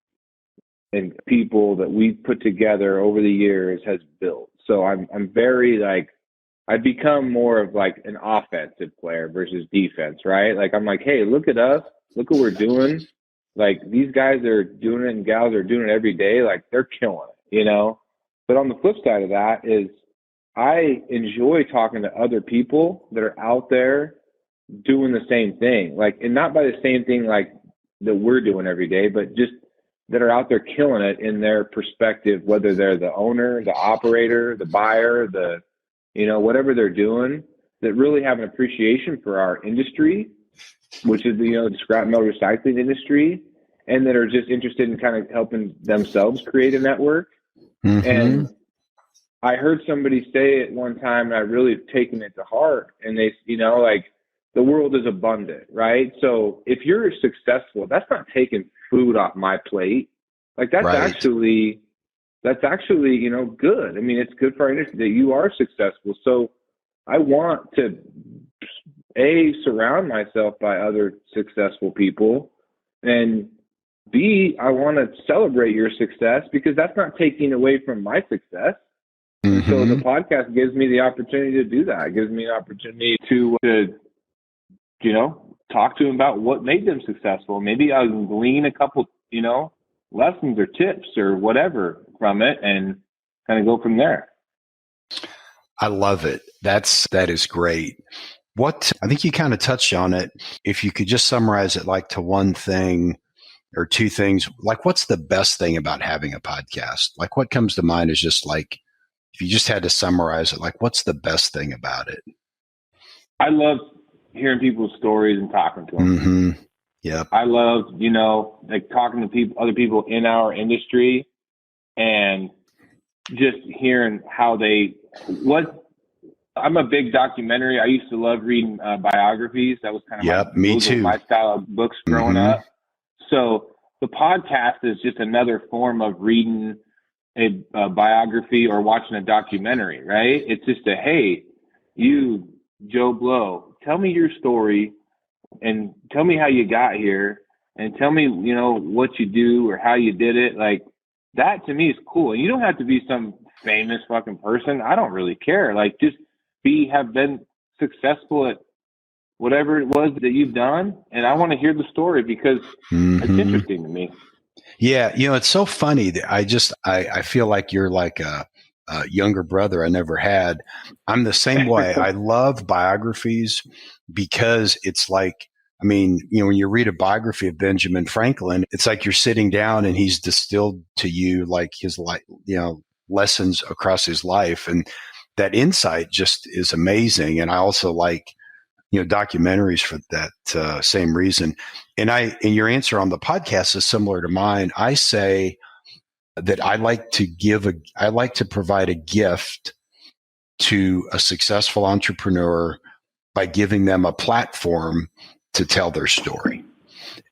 and people that we've put together over the years has built. So I'm very I've become more of like an offensive player versus defense, right? Like I'm like, hey, look at us, look what we're doing. Like these guys are doing it and gals are doing it every day. Like they're killing it, But on the flip side of that is I enjoy talking to other people that are out there doing the same thing. Like, and not by the same thing like that we're doing every day, but just that are out there killing it in their perspective, whether they're the owner, the operator, the buyer, whatever they're doing, that really have an appreciation for our industry, which is, the scrap metal recycling industry, and that are just interested in kind of helping themselves create a network. And I heard somebody say it one time, and I really have taken it to heart. And they, the world is abundant, right? So if you're successful, that's not taking food off my plate. Like that's actually, good. It's good for our industry that you are successful. So I want to surround myself by other successful people, and B, I want to celebrate your success, because that's not taking away from my success. So the podcast gives me the opportunity to do that. It gives me an opportunity to talk to them about what made them successful. Maybe I can glean a couple, lessons or tips or whatever from it and kind of go from there. I love it. That is great. I think you kind of touched on it. If you could just summarize it like to one thing or two things, like what's the best thing about having a podcast? Like what comes to mind is just like, if you just had to summarize it, like what's the best thing about it? I love hearing people's stories and talking to them. Mm-hmm. Yep. I love, like talking to other people in our industry and just hearing how I'm a big documentary. I used to love reading biographies. That was kind of me too. My style of books growing up. So the podcast is just another form of reading a biography or watching a documentary, right? It's just hey, you, Joe Blow, tell me your story and tell me how you got here and tell me, what you do or how you did it. Like that to me is cool. And you don't have to be some famous fucking person. I don't really care. Like just have been successful at whatever it was that you've done. And I want to hear the story because it's interesting to me. Yeah. It's so funny that I feel like you're like a younger brother I never had. I'm the same way. I love biographies because it's like, when you read a biography of Benjamin Franklin, it's like you're sitting down and he's distilled to you like his lessons across his life. And that insight just is amazing. And I also like, documentaries for that same reason. And your answer on the podcast is similar to mine. I say that I like to provide a gift to a successful entrepreneur by giving them a platform to tell their story.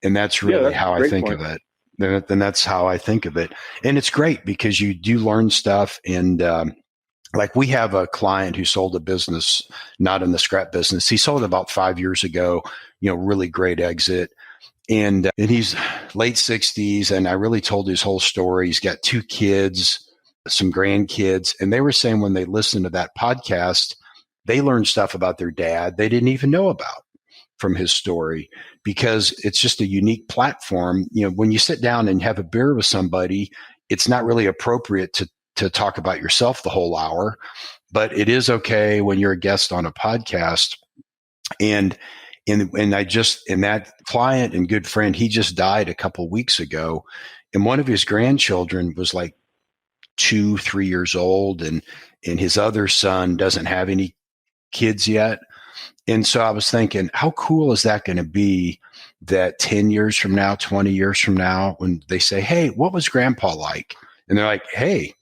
And that's really how I think of it. And that's how I think of it. And it's great because you do learn stuff. And like we have a client who sold a business, not in the scrap business. He sold it about 5 years ago, really great exit. And he's late 60s. And I really told his whole story. He's got 2 kids, some grandkids. And they were saying when they listened to that podcast, they learned stuff about their dad they didn't even know about from his story, because it's just a unique platform. When you sit down and have a beer with somebody, it's not really appropriate to talk about yourself the whole hour, but it is okay when you're a guest on a podcast. And that client and good friend, he just died a couple weeks ago. And one of his grandchildren was like 2-3 years old. And his other son doesn't have any kids yet. And so I was thinking, how cool is that going to be that 10 years from now, 20 years from now, when they say, hey, what was grandpa like? And they're like, hey,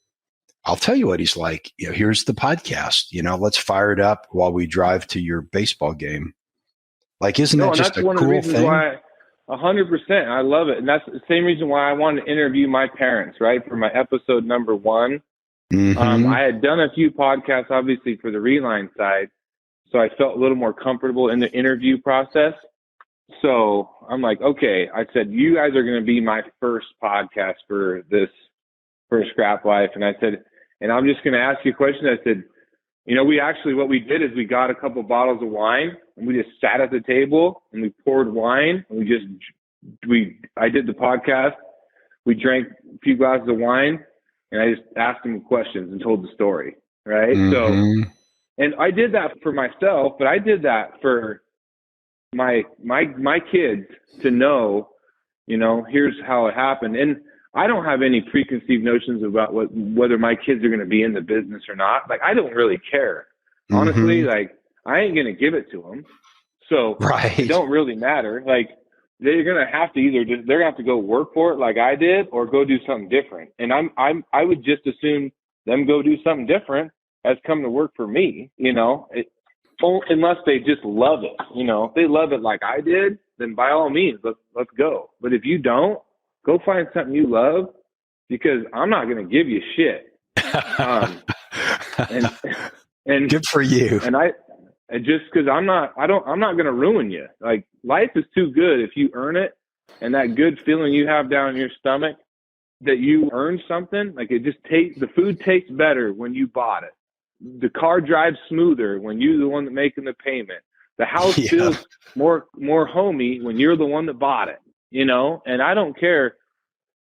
I'll tell you what he's like. Here's the podcast. Let's fire it up while we drive to your baseball game. Like, isn't that just a cool thing? Why, 100%. I love it. And that's the same reason why I wanted to interview my parents, right? For my episode number 1. I had done a few podcasts, obviously, for the Reline side. So I felt a little more comfortable in the interview process. So I'm like, okay, I said, you guys are going to be my first podcast for Scrap Life. And I said, and I'm just going to ask you a question. I said, what we did is we got a couple bottles of wine and we just sat at the table and we poured wine and I did the podcast. We drank a few glasses of wine and I just asked them questions and told the story. Right. So, and I did that for myself, but I did that for my kids to know, here's how it happened. And I don't have any preconceived notions about whether my kids are going to be in the business or not. Like, I don't really care. Honestly, like, I ain't going to give it to them. So It don't really matter. Like, they're going to have to they're going to have to go work for it like I did or go do something different. And I would just assume them go do something different as come to work for me, unless they just love it. If they love it like I did, then by all means, let's go. But if you don't, go find something you love, because I'm not going to give you shit. And good for you. And just because I'm not going to ruin you. Like, life is too good if you earn it, and that good feeling you have down in your stomach that you earned something. Like, the food tastes better when you bought it. The car drives smoother when you're the one that's making the payment. The house feels more homey when you're the one that bought it. And I don't care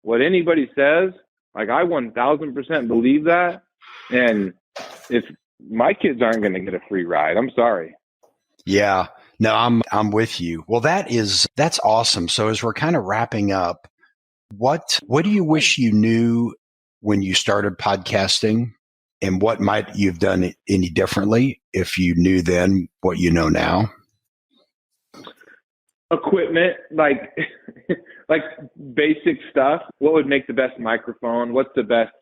what anybody says. Like, I 1000% believe that. And if my kids aren't going to get a free ride, I'm sorry. Yeah, no, I'm with you. Well, that's awesome. So as we're kind of wrapping up, what do you wish you knew when you started podcasting, and what might you've done any differently if you knew then what you know now? equipment, like like basic stuff. What would make the best microphone? What's the best,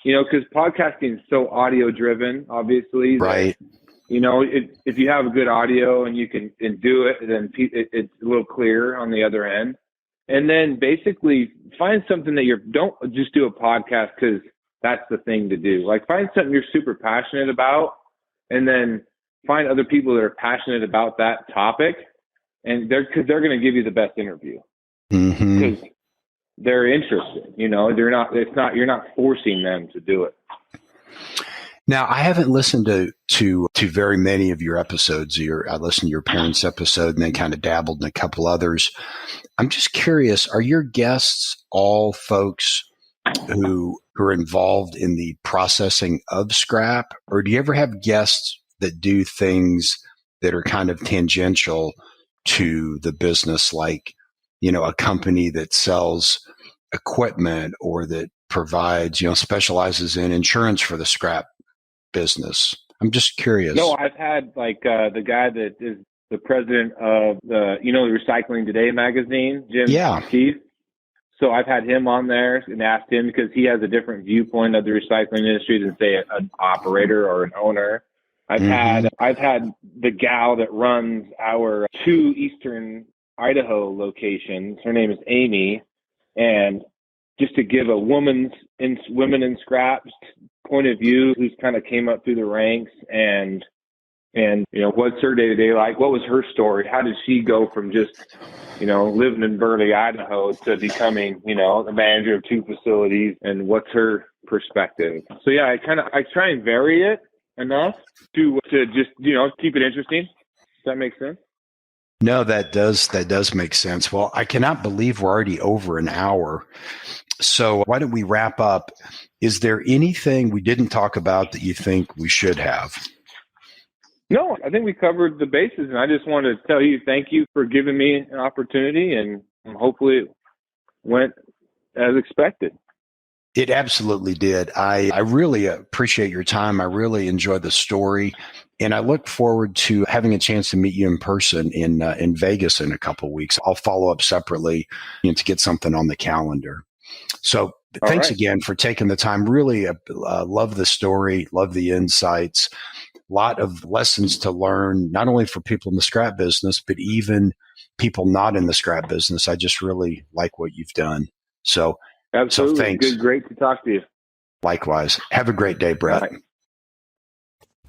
because podcasting is so audio driven, obviously. Right. If you have a good audio and you can do it, then it's a little clearer on the other end. And then basically find something that don't just do a podcast because that's the thing to do. Like find something you're super passionate about, and then find other people that are passionate about that topic, and because they're going to give you the best interview because they're interested. You're not forcing them to do it. Now, I haven't listened to very many of your episodes. I listened to your parents' episode and then kind of dabbled in a couple others. I'm just curious, are your guests all folks who are involved in the processing of scrap, or do you ever have guests that do things that are kind of tangential to the business, like, a company that sells equipment or that provides, specializes in insurance for the scrap business? I'm just curious. No, I've had the guy that is the president of the Recycling Today magazine, Jim Keith. So I've had him on there and asked him because he has a different viewpoint of the recycling industry than say an operator or an owner. I've had the gal that runs our 2 Eastern Idaho locations. Her name is Amy, and just to give a women in scraps point of view, who's kind of came up through the ranks, and what's her day to day like? What was her story? How did she go from just living in Burley, Idaho, to becoming the manager of 2 facilities? And what's her perspective? So yeah, I try and vary it enough to just keep it interesting. Does that make sense? No, that does make sense. Well, I cannot believe we're already over an hour. So why don't we wrap up? Is there anything we didn't talk about that you think we should have? No, I think we covered the bases, and I just want to tell you thank you for giving me an opportunity, and hopefully it went as expected. It absolutely did. I really appreciate your time. I really enjoyed the story, and I look forward to having a chance to meet you in person in Vegas in a couple of weeks. I'll follow up separately to get something on the calendar. So thanks again for taking the time. Really love the story, love the insights. A lot of lessons to learn, not only for people in the scrap business, but even people not in the scrap business. I just really like what you've done. So absolutely. So thanks. Great to talk to you. Likewise. Have a great day, Brett. Right.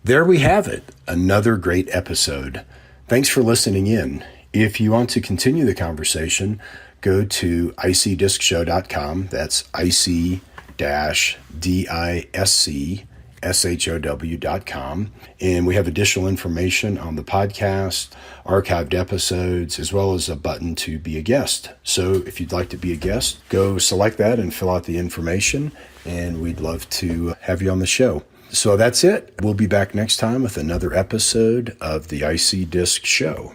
There we have it. Another great episode. Thanks for listening in. If you want to continue the conversation, go to icdiscshow.com. That's ic-discshow.com. And we have additional information on the podcast, archived episodes, as well as a button to be a guest. So if you'd like to be a guest, go select that and fill out the information, and we'd love to have you on the show. So that's it. We'll be back next time with another episode of the IC Disc Show.